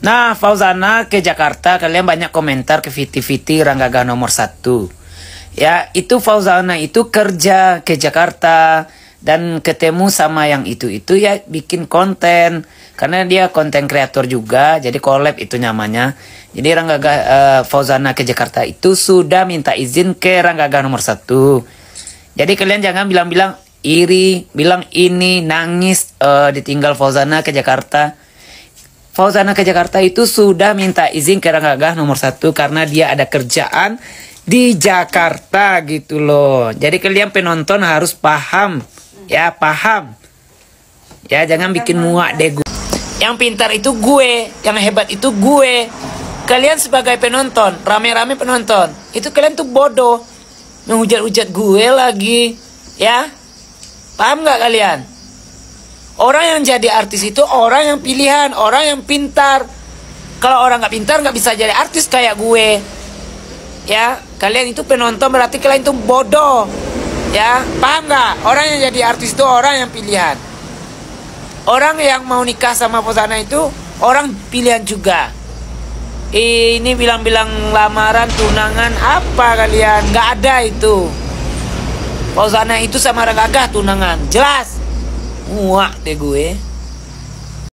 Nah, Fauzana ke Jakarta, kalian banyak komentar ke Viti Rangga Gah nomor 1. Ya, itu Fauzana itu kerja ke Jakarta dan ketemu sama yang itu ya bikin konten. Karena dia konten kreator juga, jadi collab itu namanya. Jadi Fauzana ke Jakarta itu sudah minta izin ke Rangga Gah nomor 1. Jadi kalian jangan bilang-bilang iri, bilang ini nangis ditinggal Fauzana ke Jakarta. Fauzana ke Jakarta itu sudah minta izin ke Rangga Gah nomor 1 karena dia ada kerjaan di Jakarta gitu loh. Jadi kalian penonton harus paham. Ya, paham. Ya, jangan bikin muak deh gue. Yang pintar itu gue, yang hebat itu gue. Kalian sebagai penonton, rame-rame penonton, itu kalian tuh bodoh. Menghujat-hujat gue lagi. Ya. Paham nggak kalian? Orang yang jadi artis itu orang yang pilihan, orang yang pintar. Kalau orang nggak pintar nggak bisa jadi artis kayak gue. Ya, kalian itu penonton berarti kalian itu bodoh. Ya, paham nggak? Orang yang jadi artis itu orang yang pilihan. Orang yang mau nikah sama Fauzana itu orang pilihan juga. Ini bilang-bilang lamaran, tunangan apa kalian? Nggak ada itu. Fauzana itu sama Rangga Gah tunangan, jelas. Muak deh gue.